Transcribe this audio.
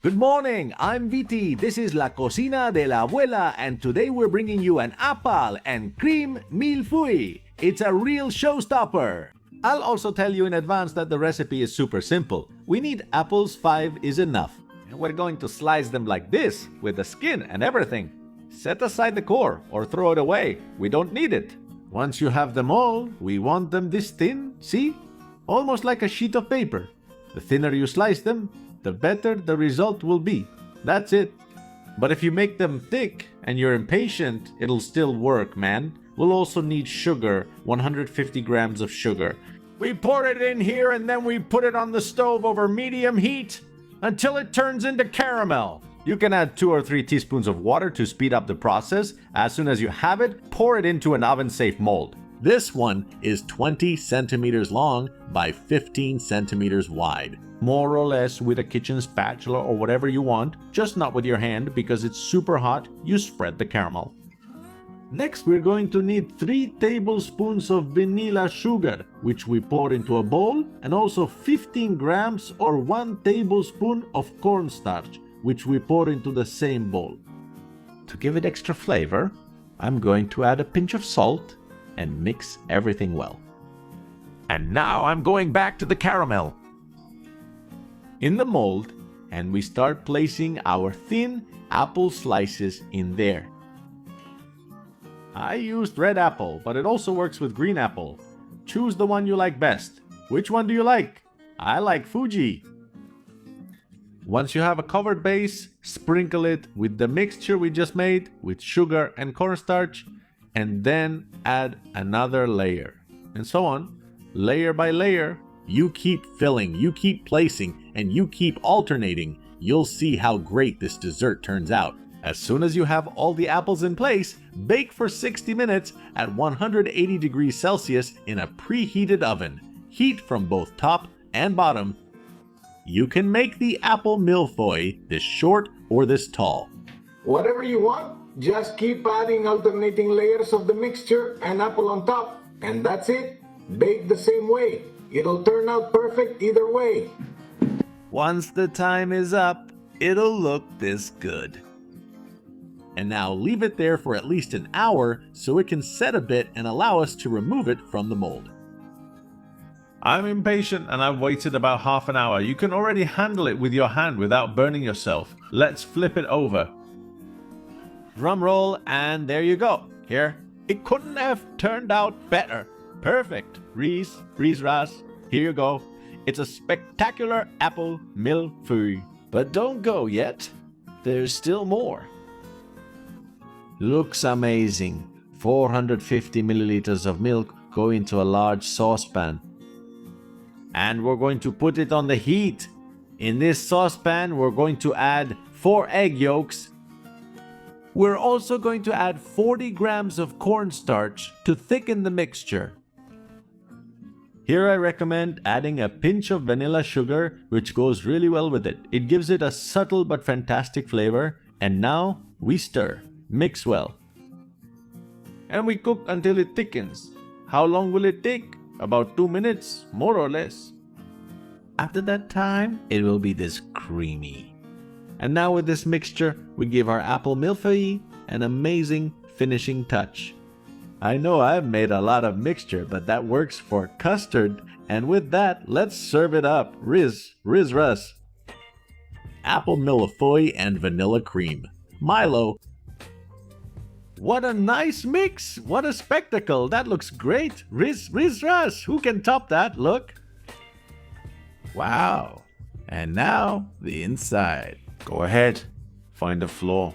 Good morning, I'm Viti. This is La Cocina de la Abuela, and today we're bringing you an apple and cream Mille-Feuille. It's a real showstopper. I'll also tell you in advance that the recipe is super simple. We need apples, 5 is enough. And we're going to slice them like this, with the skin and everything. Set aside the core or throw it away. We don't need it. Once you have them all, we want them this thin, see? Almost like a sheet of paper. The thinner you slice them, the better the result will be. That's it. But if you make them thick and you're impatient, it'll still work, man. We'll also need sugar, 150 grams of sugar. We pour it in here and then we put it on the stove over medium heat until it turns into caramel. You can add 2 or 3 teaspoons of water to speed up the process. As soon as you have it, pour it into an oven-safe mold. This one is 20 centimeters long by 15 centimeters wide. More or less with a kitchen spatula or whatever you want, just not with your hand because it's super hot. You spread the caramel. Next, we're going to need 3 tablespoons of vanilla sugar, which we pour into a bowl, and also 15 grams or 1 tablespoon of cornstarch, which we pour into the same bowl. To give it extra flavor, I'm going to add a pinch of salt and mix everything well. And now I'm going back to the caramel in the mold, and we start placing our thin apple slices in there. I used red apple, but it also works with green apple. Choose the one you like best. Which one do you like? I like Fuji. Once you have a covered base, sprinkle it with the mixture we just made with sugar and cornstarch, and then add another layer, and so on, layer by layer. You keep filling, you keep placing, and you keep alternating. You'll see how great this dessert turns out. As soon as you have all the apples in place, bake for 60 minutes at 180 degrees Celsius in a preheated oven. Heat from both top and bottom. You can make the apple mille-feuille this short or this tall. Whatever you want, just keep adding alternating layers of the mixture and apple on top, and that's it. Bake the same way. It'll turn out perfect either way. Once the time is up, it'll look this good. And now leave it there for at least an hour so it can set a bit and allow us to remove it from the mold. I'm impatient and I've waited about half an hour. You can already handle it with your hand without burning yourself. Let's flip it over. Drum roll, and there you go. Here. It couldn't have turned out better. Perfect. Reese, ras. Here you go. It's a spectacular apple mille-feuille. But don't go yet. There's still more. Looks amazing. 450 milliliters of milk go into a large saucepan. And we're going to put it on the heat. In this saucepan, we're going to add 4 egg yolks. We're also going to add 40 grams of cornstarch to thicken the mixture. Here I recommend adding a pinch of vanilla sugar, which goes really well with it. It gives it a subtle but fantastic flavor. And now we stir. Mix well. And we cook until it thickens. How long will it take? About 2 minutes, more or less. After that time, it will be this creamy. And now with this mixture, we give our apple mille-feuille an amazing finishing touch. I know I've made a lot of mixture, but that works for custard. And with that, let's serve it up. Riz Russ. Apple mille-feuille and vanilla cream. Milo. What a nice mix! What a spectacle! That looks great! Riz Russ! Who can top that? Look! Wow! And now, the inside. Go ahead, find the floor.